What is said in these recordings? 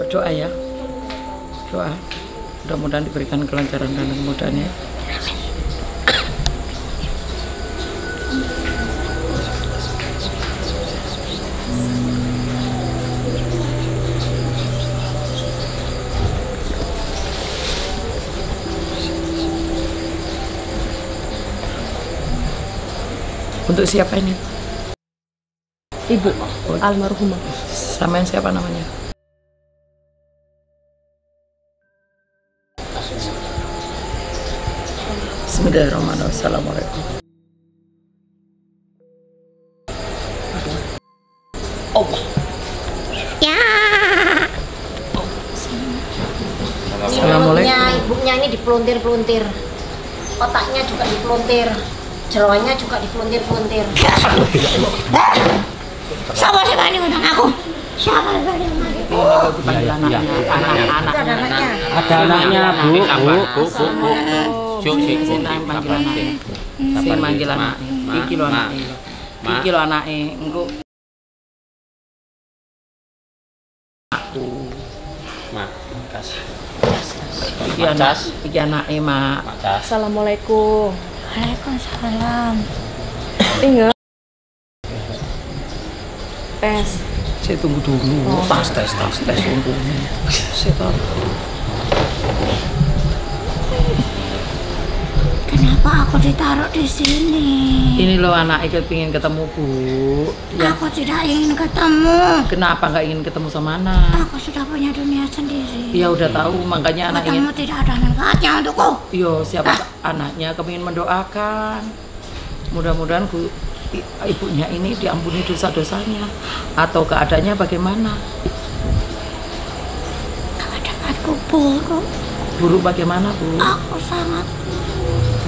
berdoa ya, doa mudah-mudahan diberikan kelancaran dan kemudahan ya. Untuk siapa ini? Ibu almarhumah. Samain siapa namanya? Bismillahirrahmanirrahim. Assalamualaikum. Allah. Ya. Assalamualaikum. Ibunya ini dipeluntir-peluntir. Otaknya juga dipeluntir. Jeroannya juga dipeluntir-peluntir. Siapa sih ini utang aku? Siapa yang Anak-anaknya. Ada anaknya, Bu. Sing manggil anake. Iki lho anake. Iki lho anake. Engko aku. Mak, kasih. Iki anake, Mak. Assalamualaikum. Waalaikumsalam. Ingat. Tes. Saya tunggu dulu. Tes tunggu. Kenapa aku ditaruh di sini? Ini loh anak pengen ketemu Bu. Ya. Aku tidak ingin ketemu. Kenapa nggak ingin ketemu sama anak? Aku sudah punya dunia sendiri. Ya udah tahu, makanya anak ingin. Kamu tidak ada manfaatnya untukku. Yo, siapa anaknya kepingin mendoakan. Mudah-mudahan ibunya ini diampuni dosa-dosanya. Atau keadaannya bagaimana? Keadaanku buruk. Buruk bagaimana, Bu? Aku sangat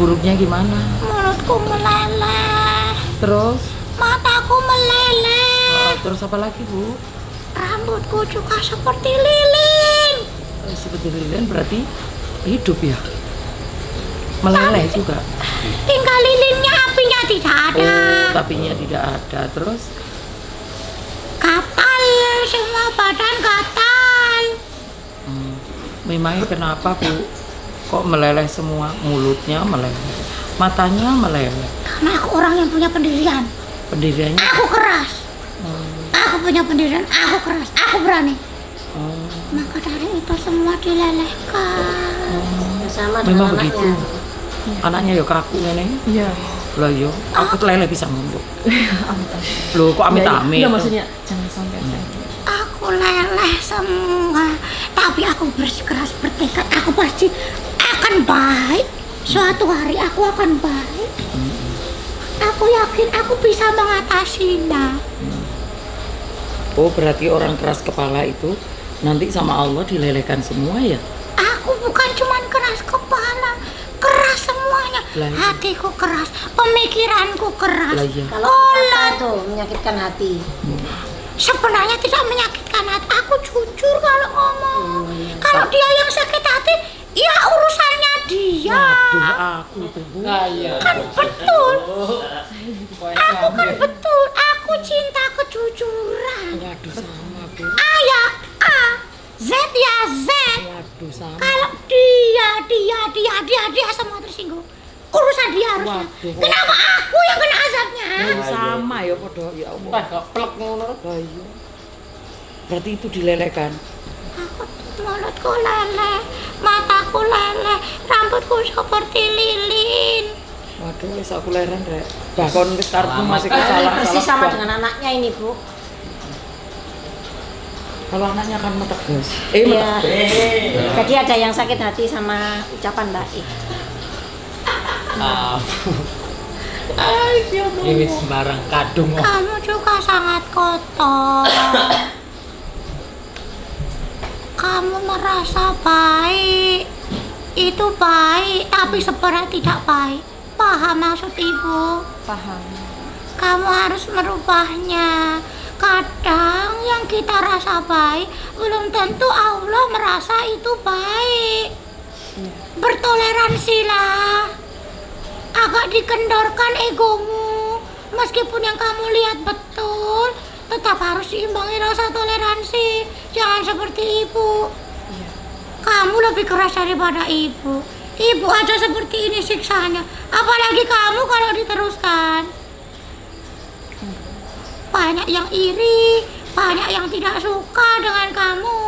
Buruknya gimana? mulutku meleleh. Terus? Mataku meleleh. Terus apa lagi, Bu? Rambutku juga seperti lilin. Seperti lilin berarti hidup ya? Meleleh juga? Tinggal lilinnya, apinya tidak ada. Oh, tapinya tidak ada. Terus? Gatal, semua badan gatal. Memangnya kenapa, Bu? Kok meleleh semua? Mulutnya meleleh, matanya meleleh. Karena aku orang yang punya pendirian. Pendiriannya? Aku keras. Aku punya pendirian, aku keras, aku berani. Maka dari itu semua dilelehkan. Sama Memang begitu. Anaknya ya kaku ini. Iya. Lah yo, aku leleh bisa ngomong. Loh, kok amit-amit? Enggak, maksudnya jangan sampai. Aku leleh semua, tapi aku bersikeras bertekad. Aku pasti akan baik. Suatu hari aku akan baik. Aku yakin aku bisa mengatasinya. Oh, berarti orang keras kepala itu nanti sama Allah dilelehkan semua ya? Aku bukan cuman keras kepala, keras semuanya. Hatiku keras, pemikiranku keras. Kalau itu menyakitkan hati. Sebenarnya tidak menyakitkan hati. Aku jujur kalau ngomong. Kalau dia yang sakit hati, ya urusannya dia. Waduh, aku tuh, Bu. Kan betul. Aku kan betul. Aku cinta kejujuran. Waduh, sama, Bu. A ya A, Z ya Z. Waduh, sama. Kalau dia semua tersinggung. Urusan dia harusnya. Kenapa aku yang kena azabnya? Sama ya, podo ya Allah. Kok plek ngono. Lah iya. Berarti itu dilelehkan. Aku mulutku leleh, mataku leleh, rambutku seperti lilin. Waduh, wis aku leren rek. Bahkan wis karepmu masih salah. Persis sama dengan anaknya ini, Bu. Kalau anaknya kan metegas. Iya. Jadi ada yang sakit hati sama ucapan baik. Ini sembarang kadung. Kamu juga sangat kotor. Kamu merasa baik. Itu baik, tapi sebenarnya tidak baik. Paham maksud Ibu? Paham. Kamu harus merubahnya. Kadang yang kita rasa baik belum tentu Allah merasa itu baik. Bertoleransilah. Agak dikendorkan egomu. Meskipun yang kamu lihat betul, tetap harus diimbangi rasa toleransi. Jangan seperti ibu. Kamu lebih keras daripada ibu. Ibu aja seperti ini siksanya, apalagi kamu kalau diteruskan. Banyak yang iri, banyak yang tidak suka dengan kamu.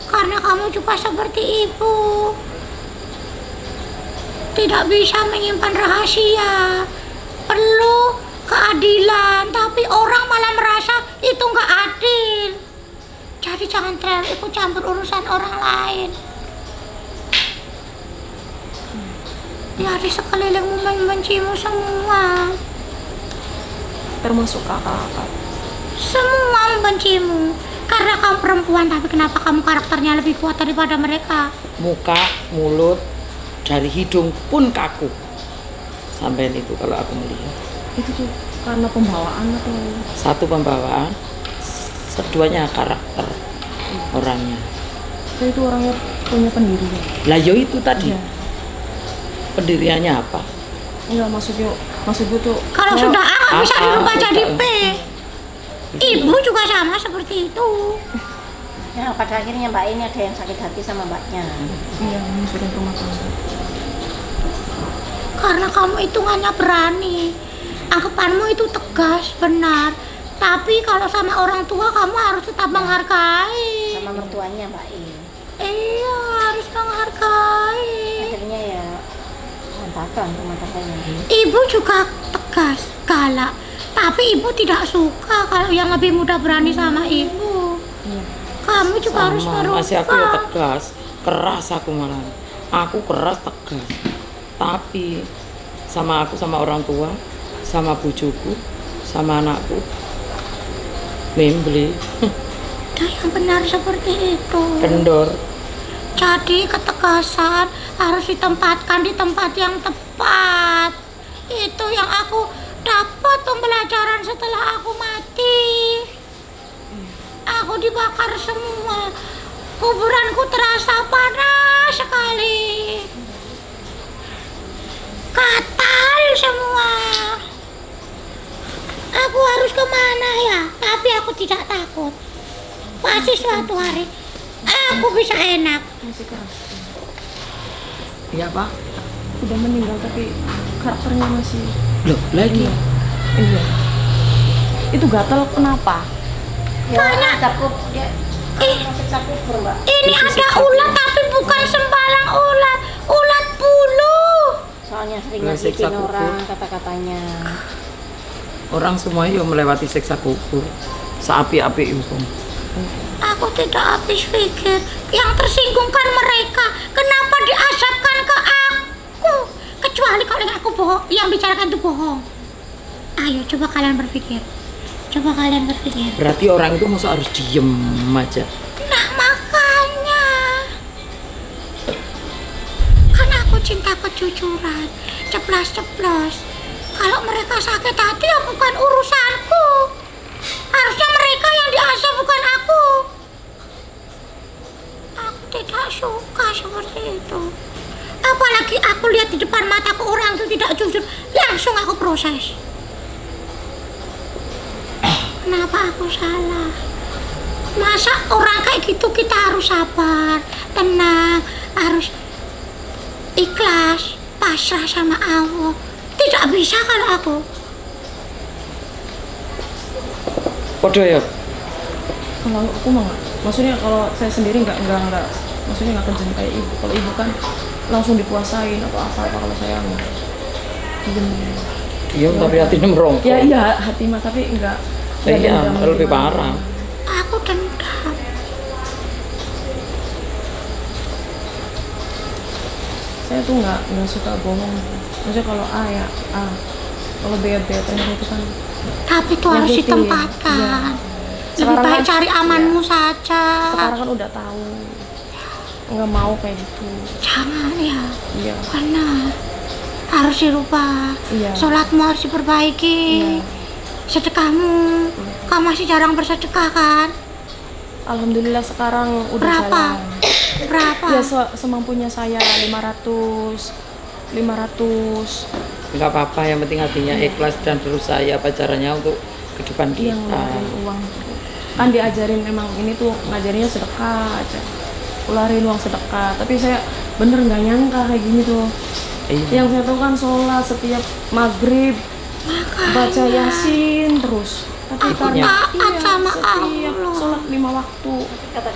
Karena kamu juga seperti ibu. Tidak bisa menyimpan rahasia. Perlu keadilan, tapi orang malah merasa itu nggak adil. Jadi jangan terlalu ikut campur urusan orang lain. Ya, di sekelilingmu membencimu semua. Termasuk kakak. Semua membencimu. Karena kamu perempuan, tapi kenapa kamu karakternya lebih kuat daripada mereka? Muka, mulut, dari hidung pun kaku. Sampai itu kalau aku melihat. Itu tuh karena pembawaan atau? Satu pembawaan, keduanya karakter orangnya. Itu orangnya punya pendirian. Lah yo itu tadi. Iya. Pendiriannya apa? Enggak, maksud gue tuh Kalau sudah A bisa dirubah jadi betul. P. Ibu juga sama seperti itu. Ya, pada akhirnya Mbak ini ada yang sakit hati sama Mbaknya. iya menyusurin rumah tangga. Karena kamu hitungannya berani. Anggapanmu itu tegas, benar. Tapi kalau sama orang tua kamu harus tetap menghargai. Sama mertuanya Mbak ini. Iya, harus menghargai. Akhirnya ya berantakan rumah tangganya. Ibu juga tegas, galak. Tapi ibu tidak suka kalau yang lebih muda berani sama ibu. Kamu juga harus merubah. Masih aku ya tegas, keras aku malah. Aku keras tegas. Tapi sama aku, sama orang tua, sama bujuku, sama anakku, membeli Ada yang benar seperti itu. kendor. Jadi ketegasan harus ditempatkan di tempat yang tepat. Itu yang aku dapat pembelajaran setelah aku mati. Aku dibakar semua. Kuburanku terasa panas sekali. Katal semua. Aku harus kemana ya? Tapi aku tidak takut. Pasti suatu hari aku bisa enak. Masih keras. Iya Pak. Udah meninggal tapi karakternya masih. Loh lagi. Iya. Itu gatal kenapa? Ya, takut dia masih sakit Mbak. Ini ada ulat tapi bukan sembarang ulat. Ulat bulu. Soalnya sering Siksa nyakitin kubur. orang kata-katanya. Orang semua yang melewati siksa kubur. Seapi-api itu. Aku tidak habis pikir. Yang tersinggung kan mereka. Kenapa diasapkan ke aku? Kecuali kalau yang aku bohong, yang bicarakan itu bohong. Ayo coba kalian berpikir. Coba kalian berpikir. Berarti orang itu masa harus diem aja. Nah makanya. Kan aku cinta kejujuran. Ceplas-ceplos. Kalau mereka sakit hati ya bukan urusanku. Harusnya mereka yang diasah bukan aku. Aku tidak suka seperti itu. Apalagi aku lihat di depan mataku orang itu tidak jujur, langsung aku proses. Kenapa aku salah? Masa orang kayak gitu kita harus sabar, tenang, harus ikhlas, pasrah sama Allah. Tidak bisa kalau aku. Podo ya. Kalau aku mah nggak. Maksudnya kalau saya sendiri nggak. Maksudnya nggak kejam kayak ibu. Kalau ibu kan langsung dipuasain atau apa kalau saya nggak. Diem tapi hatinya merongkol. Ya iya hati mah tapi enggak. Iya, lebih parah. Aku dendam. Saya tuh nggak suka bohong. Maksudnya kalau A ya A, kalau B ya B, ternyata itu kan. Tapi itu harus Negatif. ditempatkan. Iya. Lebih Sekarang baik kan- cari amanmu iya. saja. Sekarang kan udah tahu, nggak mau kayak gitu. Jangan ya, Iya. benar. Harus dirubah. Iya. Sholatmu harus diperbaiki. Iya. Sedekahmu, kamu masih jarang bersedekah kan? Alhamdulillah sekarang udah Berapa? jalan. Berapa? Ya semampunya saya 500. Nggak apa-apa, yang penting hatinya ikhlas dan berusaha ya apa caranya untuk kehidupan yang kita. ngeluarin uang kan diajarin memang ini tuh ngajarinnya sedekah aja, keluarin uang sedekah, tapi saya bener nggak nyangka kayak gini tuh. Yang saya tahu kan sholat setiap maghrib baca yasin terus, tapi karena setiap sholat 5 waktu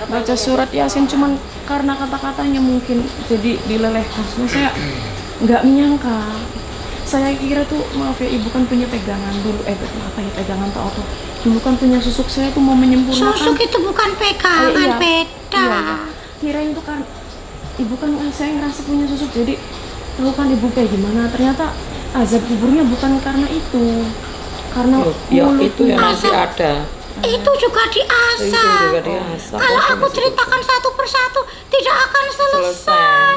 baca surat yasin, cuman karena kata-katanya mungkin jadi dilelehkan. Saya nggak menyangka. Saya kira tuh, maaf ya ibu kan punya pegangan dulu, apa ya pegangan tak apa, dulu kan punya susuk, saya tuh mau menyempurnakan. Susuk itu bukan pegangan, beda. Kirain tuh kan ibu kan, saya ngerasa punya susuk, jadi tahu kan ibu kayak gimana. Ternyata azab kuburnya bukan karena itu, karena itu yang masih ada. Itu juga diasah. Kalau aku ceritakan satu persatu tidak akan selesai.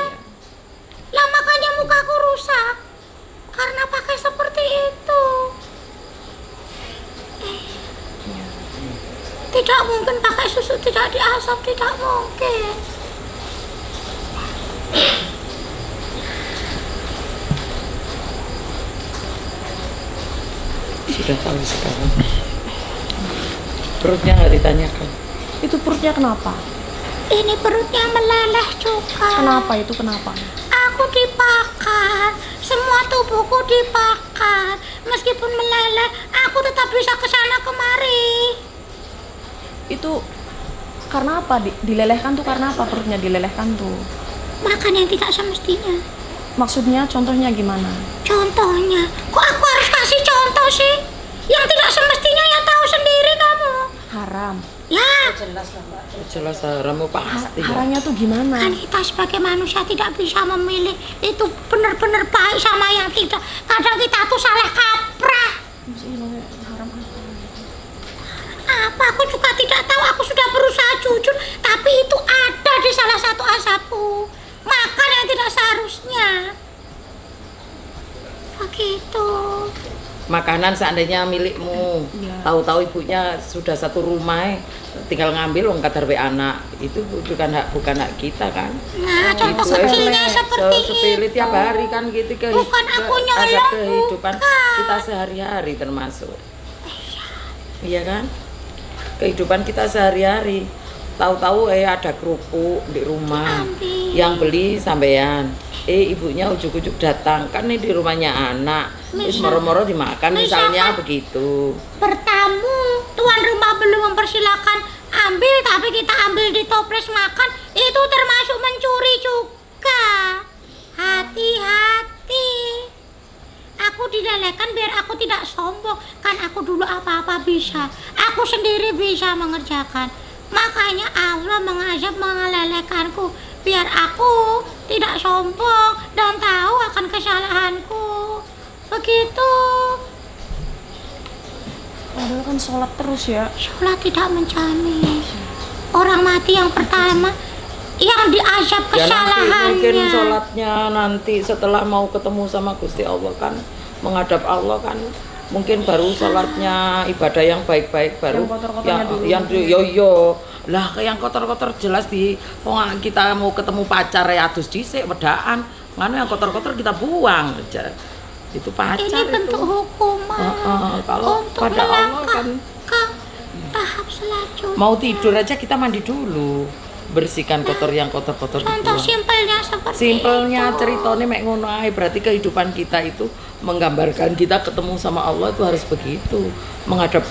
Lah makanya mukaku rusak karena pakai seperti itu. Tidak mungkin pakai susu tidak diasap, tidak mungkin. Sudah tahu sekarang. Perutnya nggak ditanyakan. Itu perutnya kenapa? Ini perutnya meleleh juga. Kenapa itu, kenapa? Aku dibakar, semua tubuhku dibakar. Meskipun meleleh, aku tetap bisa kesana kemari. Itu karena apa? Dilelehkan tuh karena apa perutnya dilelehkan tuh? Makan yang tidak semestinya. Maksudnya contohnya gimana? Contohnya, kok aku harus kasih contoh sih? Yang tidak semestinya ya tahu sendiri kamu. Haram. Ya, Jelas haram pasti. Haramnya tuh gimana? kan kita sebagai manusia tidak bisa memilih itu benar-benar baik sama yang tidak. Kadang kita tuh salah kaprah. Haram apa? Apa aku juga tidak tahu, aku sudah berusaha jujur, tapi itu ada di salah satu azabku. Makan yang tidak seharusnya. Begitu. Makanan seandainya milikmu, tahu-tahu ibunya sudah satu rumah, tinggal ngambil wong kadar we anak, itu bukan hak kita kan. Nah, contoh kecilnya seperti sepele itu. tiap hari kan gitu Bukan aku nyolong, kehidupan bukan. kita sehari-hari termasuk. Iya kan? Kehidupan kita sehari-hari. Tahu-tahu ada kerupuk di rumah, yang beli sampean. Ibunya ujuk-ujuk datang, kan ini di rumahnya anak, terus moro-moro dimakan, misalnya begitu. Bertamu, tuan rumah belum mempersilahkan ambil, tapi kita ambil di toples makan, itu termasuk mencuri juga. Hati-hati. Aku dilelehkan biar aku tidak sombong, kan aku dulu apa-apa bisa, aku sendiri bisa mengerjakan. Makanya Allah mengazab mengelelehkanku biar aku tidak sombong dan tahu akan kesalahanku. Begitu. Padahal kan sholat terus ya. Sholat tidak menjamin. Orang mati yang pertama yang diazab kesalahannya. Mungkin sholatnya nanti setelah mau ketemu sama Gusti Allah kan, menghadap Allah kan, mungkin baru sholatnya ibadah yang baik-baik baru yang yo lah yang kotor-kotor jelas di kita mau ketemu pacar ya adus dhisik wedaan mana yang kotor-kotor kita buang aja itu pacar. Ini bentuk hukuman kalau untuk pada Allah kan ke tahap selanjutnya. mau tidur aja kita mandi dulu, bersihkan kotor yang kotor-kotor Contoh dibuang. simpelnya seperti Simpelnya itu. ceritanya mek ngono ae, berarti kehidupan kita itu menggambarkan kita ketemu sama Allah itu harus begitu, menghadap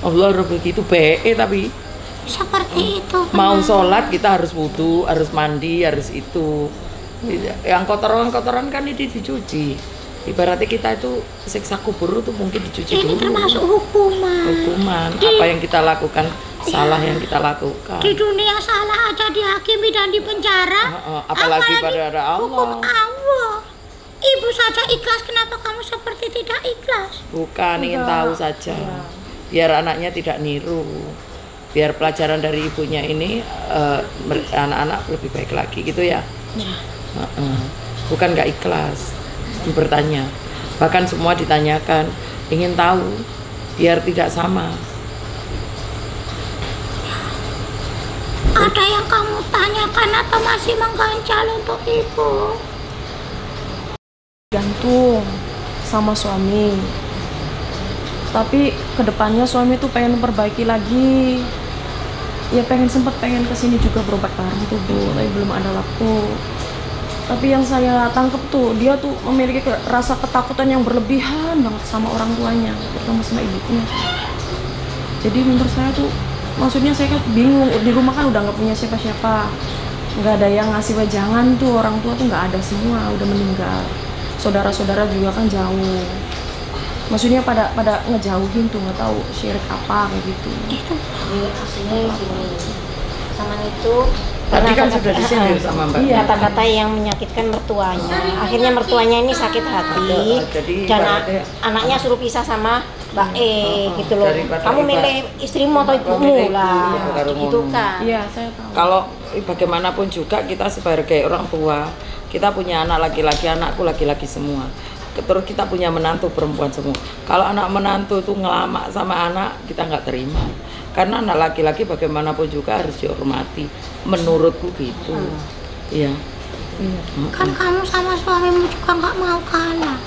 Allah harus begitu tapi seperti itu. mau sholat kita harus wudu, harus mandi, harus itu. Yang kotoran-kotoran kan ini dicuci. Ibaratnya kita itu siksa kubur itu mungkin dicuci Ini dulu. termasuk hukuman. Apa yang kita lakukan, salah yang kita lakukan. Di dunia salah aja dihakimi dan dipenjara. Apalagi pada Allah. Hukum Allah. Ibu saja ikhlas, kenapa kamu seperti tidak ikhlas? Bukan, ingin tahu saja. Biar anaknya tidak niru. Biar pelajaran dari ibunya ini anak-anak lebih baik lagi gitu ya. Bukan nggak ikhlas bertanya, bahkan semua ditanyakan, ingin tahu biar tidak sama. Ada yang kamu tanyakan atau masih mengganjal untuk ibu? Gantung sama suami. Tapi kedepannya suami tuh pengen memperbaiki lagi. Ya pengen kesini juga berobat bareng tuh Bu, tapi belum ada waktu. Tapi yang saya tangkep tuh, dia tuh memiliki rasa ketakutan yang berlebihan banget sama orang tuanya, terutama sama ibunya. Jadi menurut saya tuh, maksudnya saya kan bingung, di rumah kan udah nggak punya siapa-siapa, nggak ada yang ngasih wejangan tuh, orang tua tuh nggak ada semua, udah meninggal. Saudara-saudara juga kan jauh. Maksudnya pada ngejauhin tuh, nggak tahu syirik apa kayak gitu. Itu aslinya gini, sama itu. Tadi kan sudah disindir sama Mbak. Iya, kata-kata yang menyakitkan mertuanya. Akhirnya mertuanya ini sakit hati, dan anaknya suruh pisah sama Mbak gitu loh. Kamu milih istrimu atau ibumu lah, gitu kan. Iya, saya tahu. Kalau bagaimanapun juga kita sebagai orang tua, kita punya anak laki-laki, anakku laki-laki semua. Terus kita punya menantu perempuan semua. Kalau anak menantu itu ngelama sama anak, kita nggak terima. Karena anak laki-laki bagaimanapun juga harus dihormati, menurutku gitu. Iya. Kan kamu sama suamimu juga nggak mau kalah.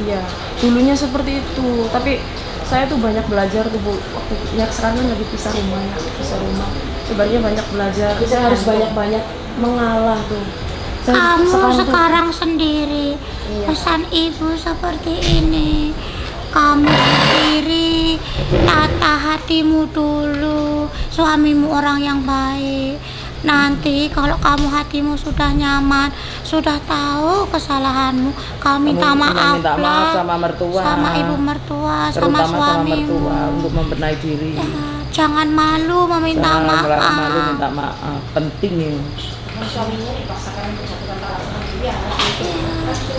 Iya, dulunya seperti itu. Tapi saya tuh banyak belajar tuh Bu. Waktu ya sekarang kan lagi pisah rumah ya, Sebenarnya banyak belajar. Saya harus banyak-banyak mengalah tuh. Kamu sekarang sendiri, pesan ibu seperti ini. Kamu sendiri, tata hatimu dulu. Suamimu orang yang baik. Nanti kalau kamu hatimu sudah nyaman, sudah tahu kesalahanmu, kamu minta maaf lah sama mertua, sama ibu mertua, sama suamimu, mertua, untuk membenahi diri. Ya, jangan malu meminta maaf. Malu minta maaf, penting ini.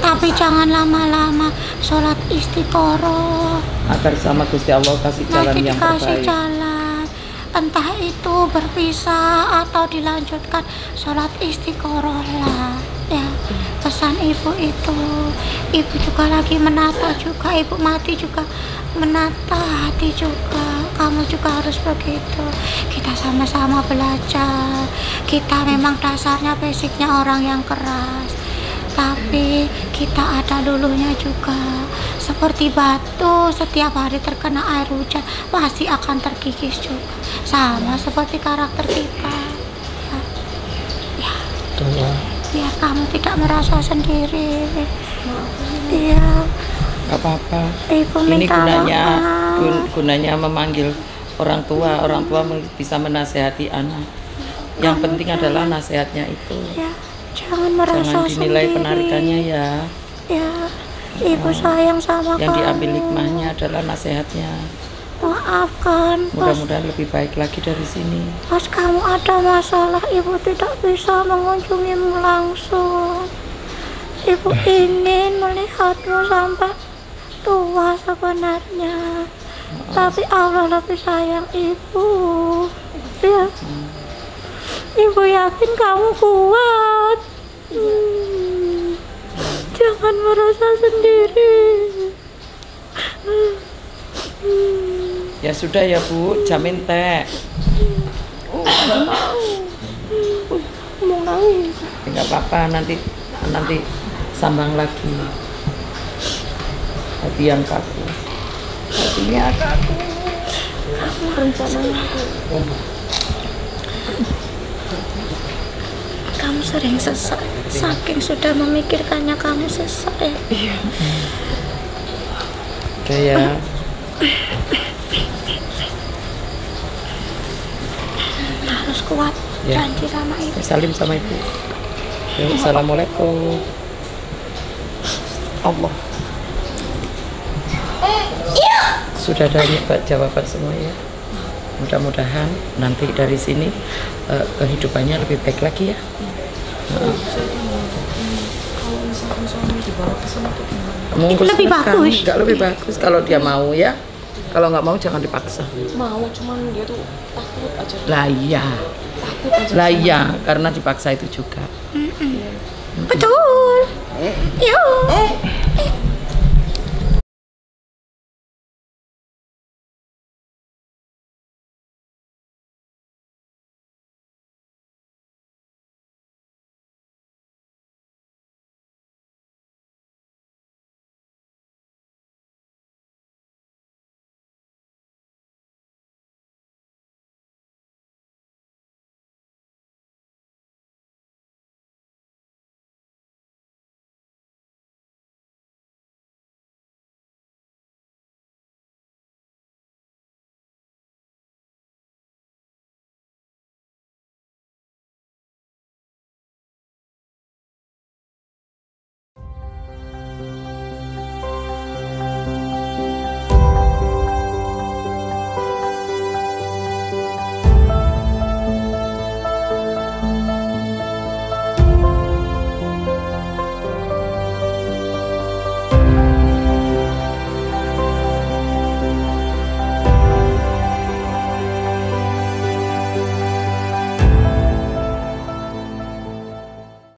Tapi jangan lama-lama, sholat istiqoroh Agar sama Gusti Allah kasih jalan nanti yang dikasih terbaik. jalan, entah itu berpisah atau dilanjutkan, sholat istiqoroh lah ya. Pesan ibu itu, ibu juga lagi menata juga, ibu mati juga menata hati juga. Kamu juga harus begitu. Kita sama-sama belajar. Kita memang dasarnya basicnya orang yang keras, tapi kita ada luluhnya juga. Seperti batu, setiap hari terkena air hujan pasti akan terkikis juga. Sama seperti karakter kita ya. Biar kamu tidak merasa sendiri. Iya. Gak apa-apa. Ibu Ini minta maaf. gunanya memanggil orang tua bisa menasehati anak. Yang penting adalah nasihatnya itu. Ya, jangan merasa Jangan dinilai sendiri. penarikannya ya. Ya, ibu sayang sama Yang kamu. diambil hikmahnya adalah nasihatnya. Maafkan, Mudah-mudahan lebih baik lagi dari sini. pas kamu ada masalah, ibu tidak bisa mengunjungimu langsung. Ibu ingin melihatmu sampai tua sebenarnya, tapi Allah lebih sayang ibu. Ya, ibu yakin kamu kuat. Jangan merasa sendiri. Ya sudah ya Bu, jamin teh. Mau nangis. Enggak apa-apa, nanti sambang lagi. Hati yang kaku. Hatinya kaku. Kamu rencananya kamu sering sesak, saking sudah memikirkannya kamu sesak ya. Iya. Oke ya. Harus kuat, Ya. janji sama ibu. Salim sama ibu. Ya, assalamualaikum. Allah. Sudah ada jawaban semua ya. Mudah-mudahan nanti dari sini kehidupannya lebih baik lagi ya. Kalau misalkan suami dibawa ke sana tuh gimana? Monggo Lebih silakan. bagus. Nggak lebih bagus kalau dia mau ya. Kalau nggak mau jangan dipaksa. Mau, cuman dia tuh takut aja. Lah iya. Takut aja. Lah iya, karena dipaksa itu juga. Betul. Yuk.